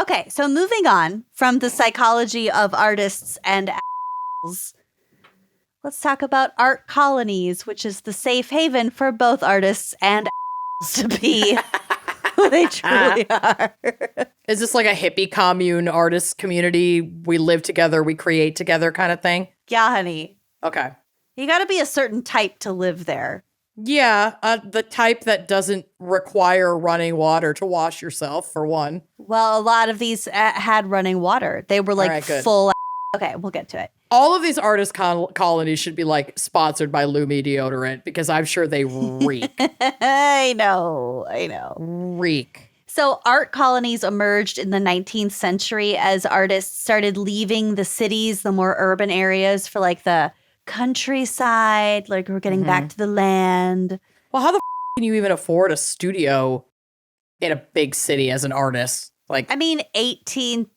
Okay, so moving on from the psychology of artists and assholes, let's talk about art colonies, which is the safe haven for both artists and assholes to be who they truly are. Is this like a hippie commune artist community? We live together, we create together kind of thing? Yeah, honey. Okay. You got to be a certain type to live there. Yeah, the type that doesn't require running water to wash yourself, for one. Well, a lot of these had running water. They were like All right, good. full. Okay, we'll get to it. All of these artist colonies should be like sponsored by Lumi deodorant because I'm sure they reek. I know. Reek. So art colonies emerged in the 19th century as artists started leaving the cities, the more urban areas, for like the countryside, like we're getting back to the land. Well, how the can you even afford a studio in a big city as an artist? Like, I mean, 1800s,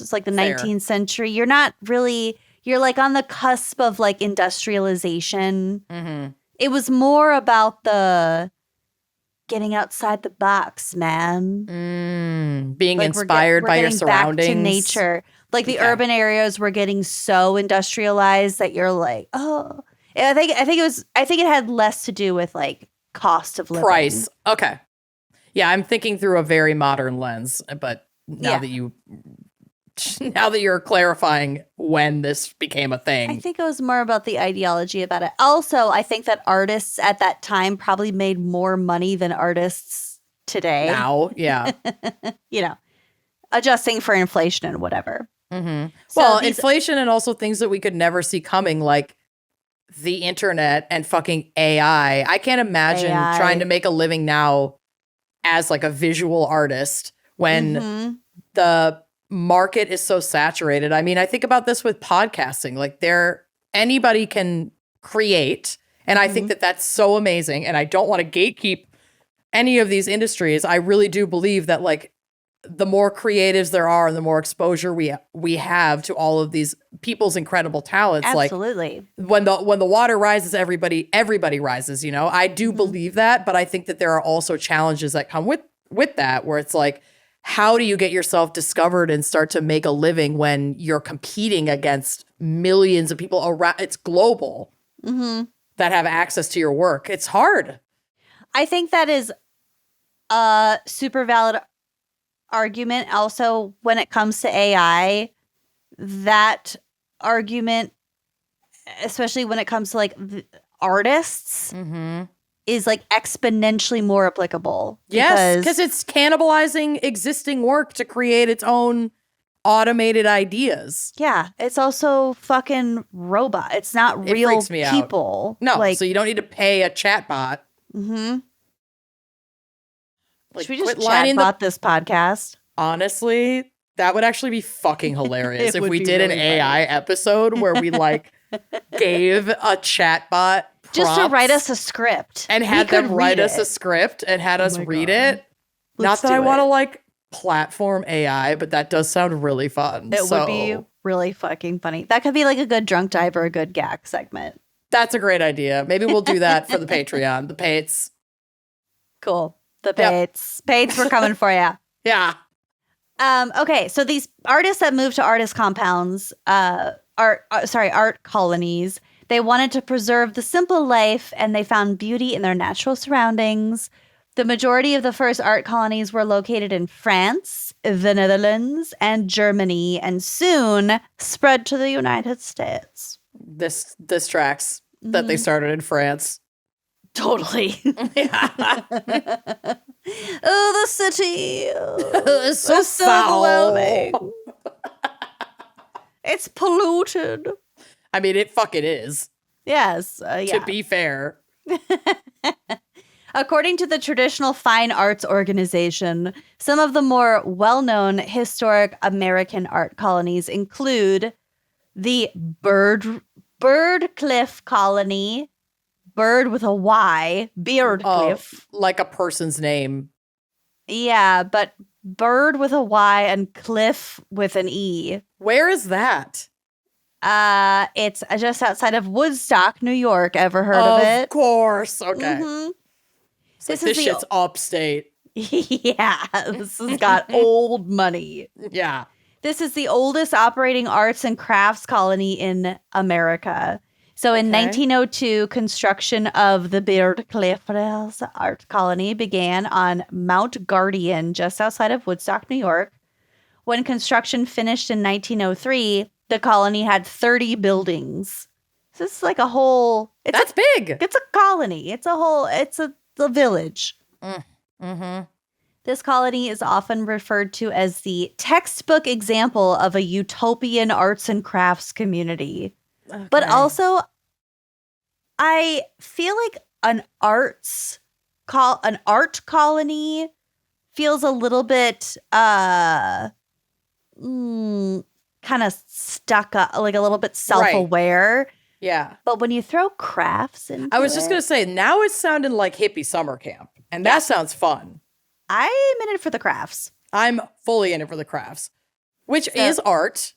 it's like the Fair. 19th century. You're not really, you're like on the cusp of like industrialization. It was more about the getting outside the box, man. Being Like inspired by your surroundings. Back to nature. Like the urban areas were getting so industrialized that you're like, oh. I think it had less to do with like cost of living. Price. Okay. Yeah, I'm thinking through a very modern lens, but now that you're clarifying when this became a thing. I think it was more about the ideology about it. Also, I think that artists at that time probably made more money than artists today. Now, yeah. You know, adjusting for inflation and whatever. So So inflation and also things that we could never see coming, like the internet and fucking AI. I can't imagine trying to make a living now as like a visual artist when the market is so saturated. I mean, I think about this with podcasting. Like anybody can create. And I think that that's so amazing. And I don't want to gatekeep any of these industries. I really do believe that like the more creatives there are and the more exposure we have to all of these people's incredible talents. Absolutely. Like when the water rises, everybody rises, you know? I do believe that, but I think that there are also challenges that come with that, where it's like, how do you get yourself discovered and start to make a living when you're competing against millions of people around? It's global that have access to your work. It's hard. I think that is a super valid argument. Also, when it comes to AI, that argument, especially when it comes to like artists, is like exponentially more applicable. Yes, because it's cannibalizing existing work to create its own automated ideas. Yeah, it's also fucking robot. It's not real freaks me out. people. No, like, so you don't need to pay a chatbot. Like, should we just chatbot this podcast? Honestly, that would actually be fucking hilarious if we did an really AI episode where we like gave a chatbot just to write prompts us a script and had them write us a script and had us read it. Not that I want to like platform AI, but that does sound really fun. It would be really fucking funny. That could be like a good drunk dive or a good gag segment. That's a great idea. Maybe we'll do that for the Patreon, the Pates. Cool. The Pates. Pates, we're coming for you. Yeah. Okay, so these artists that moved to artist compounds, art colonies, they wanted to preserve the simple life and they found beauty in their natural surroundings. The majority of the first art colonies were located in France, the Netherlands, and Germany, and soon spread to the United States. This tracks that they started in France. Totally. Yeah. Oh, the city. It's so overwhelming. It's polluted. I mean, it fucking is. Yes. To be fair. According to the Traditional Fine Arts Organization, some of the more well-known historic American art colonies include the Birdcliff Colony, Bird with a Y, Beardcliff. Like a person's name. Yeah, but Bird with a Y and Cliff with an E. Where is that? It's just outside of Woodstock, New York. Ever heard of it? Of course. Okay. Mm-hmm. This shit's upstate. Yeah, this has got old money. Yeah. This is the oldest operating arts and crafts colony in America. So in Okay. 1902, construction of the Beard-Cliffs art colony began on Mount Guardian, just outside of Woodstock, New York. When construction finished in 1903, the colony had 30 buildings. So this is like a whole... That's big. It's a colony. It's a village. Mm-hmm. This colony is often referred to as the textbook example of a utopian arts and crafts community. Okay. But also, I feel like an art colony feels a little bit kind of stuck up, like a little bit self-aware. Yeah. But when you throw crafts into I was just going to say, now it's sounding like hippie summer camp. And that sounds fun. I'm in it for the crafts. I'm fully in it for the crafts, which is art.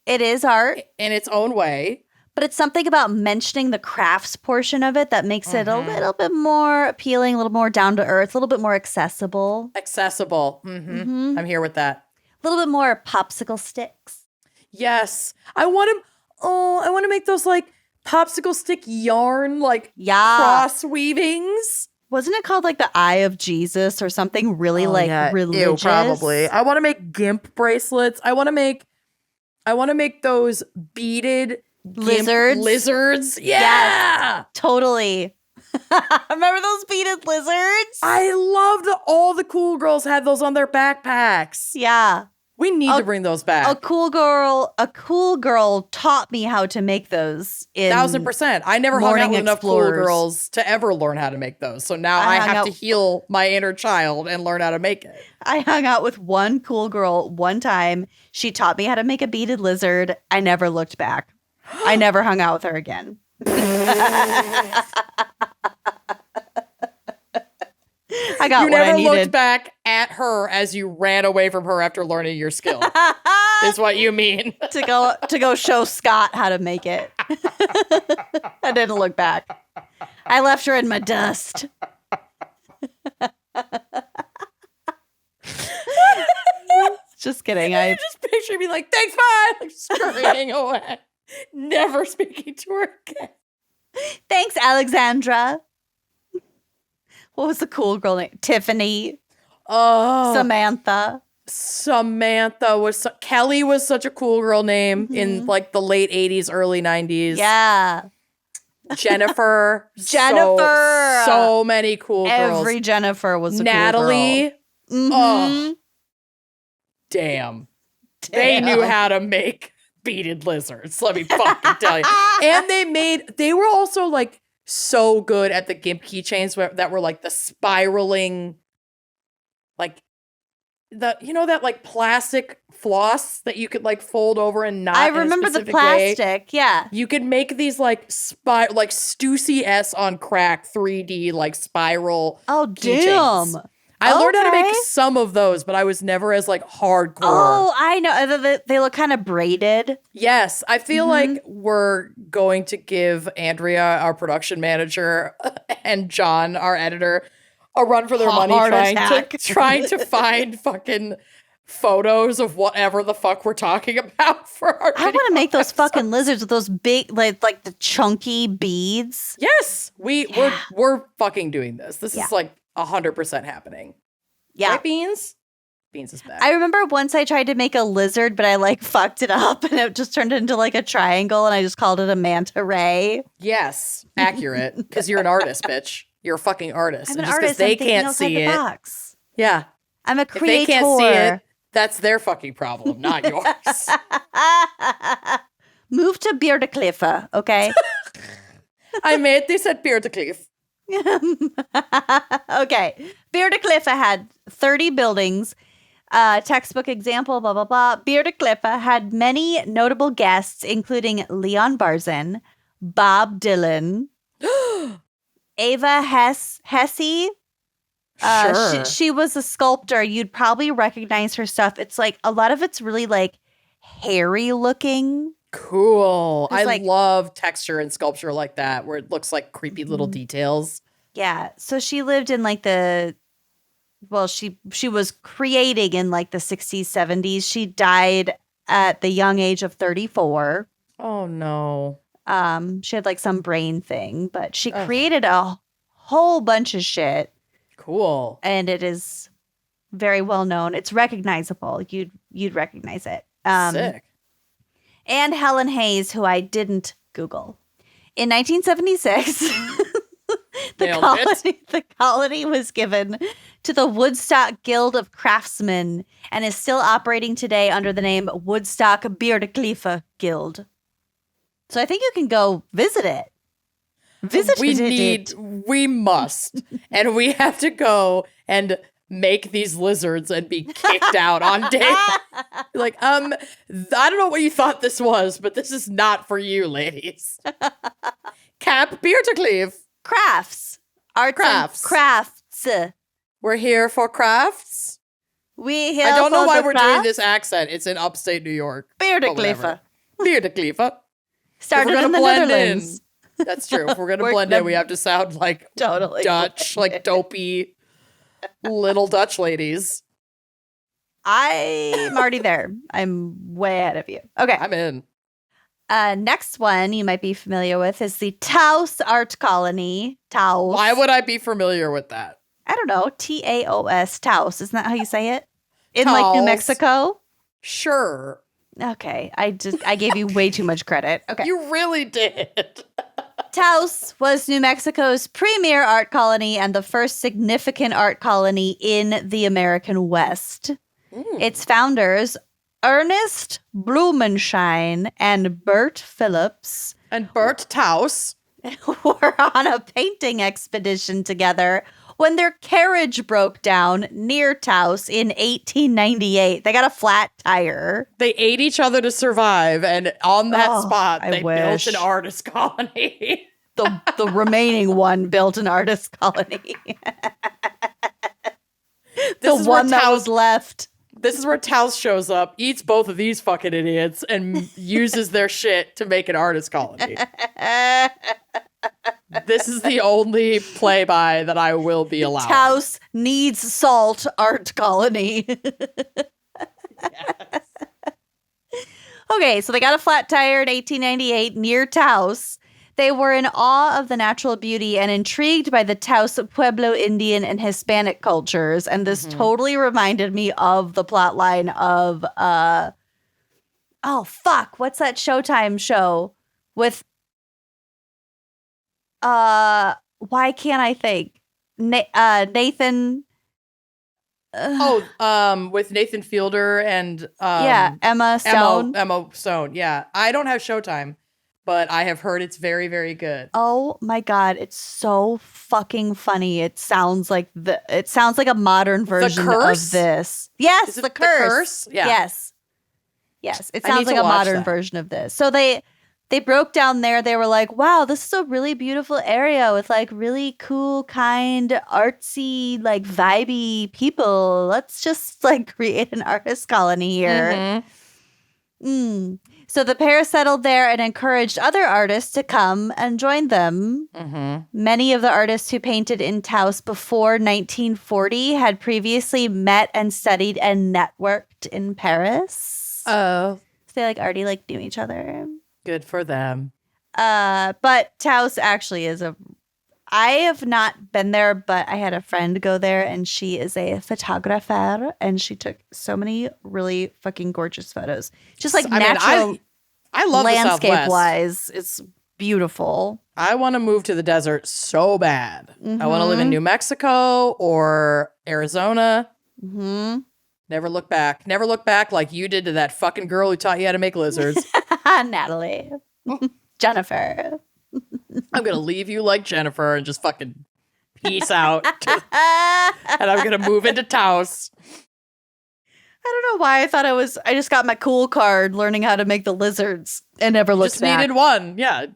It is art. In its own way. But it's something about mentioning the crafts portion of it that makes it a little bit more appealing, a little more down to earth, a little bit more accessible. Accessible. I'm here with that. A little bit more popsicle sticks. Yes. I want to make those like popsicle stick yarn, like cross weavings. Wasn't it called like the Eye of Jesus or something really religious? Ew, probably. I want to make GIMP bracelets. I want to make those beaded lizards. Yeah. Yes, totally. Remember those beaded lizards? I love that all the cool girls had those on their backpacks. Yeah. We need to bring those back. A cool girl taught me how to make those. 1000%. I never hung out with enough cool girls to ever learn how to make those. So now I have to heal my inner child and learn how to make it. I hung out with one cool girl one time. She taught me how to make a beaded lizard. I never looked back. I never hung out with her again. I got you what I never needed. looked back at her as you ran away from her after learning your skill. Is what you mean. to go show Scott how to make it. I didn't look back. I left her in my dust. Just kidding. I just picture me like, thanks, bye, like scurrying away. Never speaking to her again. Thanks, Alexandra. What was the cool girl name? Tiffany. Oh, Samantha. Kelly was such a cool girl name in like the late 80s, early 90s. Yeah. Jennifer. Jennifer. So many cool girls. Every Jennifer was a Natalie. Cool girl. Oh, damn. They knew how to make beaded lizards. Let me fucking tell you. And they were also like so good at the GIMP keychains that were like the spiraling, like that like plastic floss that you could like fold over and knot. I remember the plastic. Way. Yeah. You could make these like like Stussy S on crack 3D like spiral. Oh, damn. I learned how to make some of those, but I was never as like hardcore. Oh, I know. They look kind of braided. Yes. I feel like we're going to give Andrea, our production manager, and John, our editor, a run for their money trying to find fucking photos of whatever the fuck we're talking about for our I want to make those fucking lizards with those big, like the chunky beads. Yes. We're fucking doing this. This is like 100% happening. Yeah. Right, Beans? Beans is back. I remember once I tried to make a lizard, but I like fucked it up and it just turned into like a triangle and I just called it a manta ray. Yes. Accurate. Because you're an artist, bitch. You're a fucking artist. I'm an just artist. they can't see it. Box. Yeah. I'm a creator. If they can't see it, that's their fucking problem, not yours. Move to Beardcliff, okay? I made this at Beardcliff. Okay. Beardcliff had 30 buildings. Textbook example, blah, blah, blah. Beardcliff had many notable guests, including Leon Barzin, Bob Dylan, Ava Hesse. Sure. She was a sculptor. You'd probably recognize her stuff. It's like a lot of it's really like hairy looking. Cool. I like, love texture and sculpture like that, where it looks like creepy little details. Yeah. So she lived in like the well, she was creating in like the 60s, 70s. She died at the young age of 34. Oh no. She had like some brain thing, but she Ugh. created a whole bunch of shit, Cool. and it is very well known. It's recognizable. You'd recognize it. Sick. And Helen Hayes, who I didn't Google. In 1976, the colony was given to the Woodstock Guild of Craftsmen and is still operating today under the name Woodstock Beerdeklife Guild. So I think you can go visit it. We must. And we have to go and make these lizards and be kicked out on day. Like, I don't know what you thought this was, but this is not for you, ladies. Camp Beerdeklife. Crafts. Crafts. We're here for crafts. I don't know why we're doing this accent. It's in upstate New York. Beerdeklife. Beerdeklife. Started in the Netherlands. That's true. If we're going to blend in, we have to sound like totally Dutch, like dopey little Dutch ladies. I'm already there. I'm way ahead of you. Okay. I'm in. Next one you might be familiar with is the Taos Art Colony. Taos. Why would I be familiar with that? I don't know. Taos. Taos. Isn't that how you say it? In Taos. like New Mexico? Sure. Okay. I gave you way too much credit. Okay. You really did. Taos was New Mexico's premier art colony and the first significant art colony in the American West. Its founders, Ernest Blumenschein and Bert Phillips, and Bert Taus, were on a painting expedition together when their carriage broke down near Taos in 1898. They got a flat tire. They ate each other to survive, and on that spot, they built an artist colony. The remaining one built an artist colony. The one that was left. This is where Taos shows up, eats both of these fucking idiots, and uses their shit to make an artist colony. This is the only play-by that I will be allowed. Taos needs salt art colony. Yes. Okay, so they got a flat tire in 1898 near Taos. They were in awe of the natural beauty and intrigued by the Taos Pueblo Indian and Hispanic cultures. And this totally reminded me of the plot line of, what's that Showtime show with, why can't I think? Nathan. With Nathan Fielder and, Emma Stone. Emma Stone, yeah. I don't have Showtime, but I have heard it's very, very good. Oh my God, it's so fucking funny. It sounds like a modern version of this. Yes, The Curse. Yeah. Yes. It sounds like a modern version of this. So they broke down there. They were like, wow, this is a really beautiful area with like really cool, kind, artsy, like vibey people. Let's just like create an artist colony here. So the pair settled there and encouraged other artists to come and join them. Many of the artists who painted in Taos before 1940 had previously met and studied and networked in Paris. Oh. So they like already like knew each other. Good for them. But Taos actually I have not been there, but I had a friend go there and she is a photographer and she took so many really fucking gorgeous photos. Just like natural, I love landscape wise, it's beautiful. I want to move to the desert so bad. I want to live in New Mexico or Arizona. Never look back. Never look back like you did to that fucking girl who taught you how to make lizards. Natalie. Jennifer. I'm going to leave you like Jennifer and just fucking peace out. And I'm going to move into Taos. I don't know why I thought I just got my cool card learning how to make the lizards and never looked back. Just needed one. Yeah.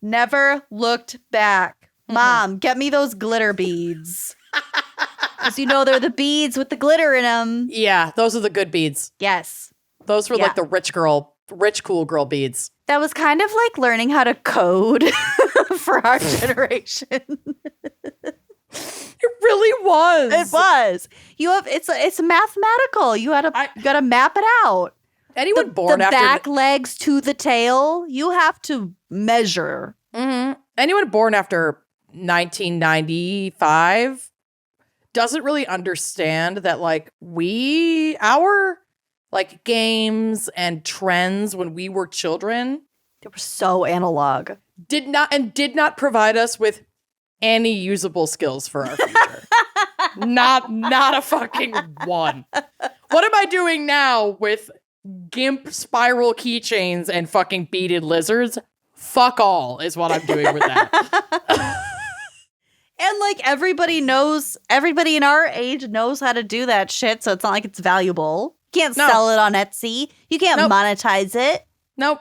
Never looked back. Mom, get me those glitter beads. Because they're the beads with the glitter in them. Yeah, those are the good beads. Yes. Those were like the rich cool girl beads. That was kind of like learning how to code for our generation. You're really was. It was. You have it's mathematical. You gotta map it out. Anyone born the after back legs to the tail, you have to measure. Anyone born after 1995 doesn't really understand that like our like games and trends when we were children, They were so analog. did not provide us with any usable skills for our future. not a fucking one. What am I doing now with GIMP spiral keychains and fucking beaded lizards? Fuck all is what I'm doing with that. And like everybody in our age knows how to do that shit, so it's not like it's valuable. You can't sell it on Etsy. You can't monetize it. Nope.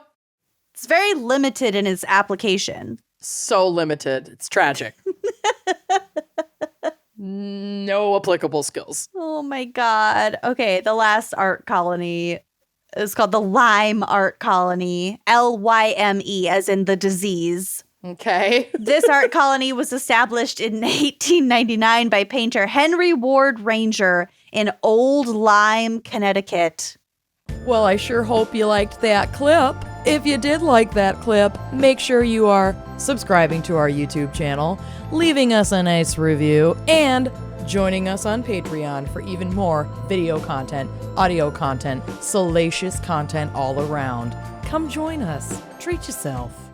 It's very limited in its application. So limited. It's tragic. No applicable skills. Oh my God. Okay, the last art colony is called the Lyme Art Colony. Lyme, as in the disease. Okay. This art colony was established in 1899 by painter Henry Ward Ranger in Old Lyme, Connecticut. Well, I sure hope you liked that clip. If you did like that clip, make sure you are subscribing to our YouTube channel, leaving us a nice review, and joining us on Patreon for even more video content, audio content, salacious content all around. Come join us. Treat yourself.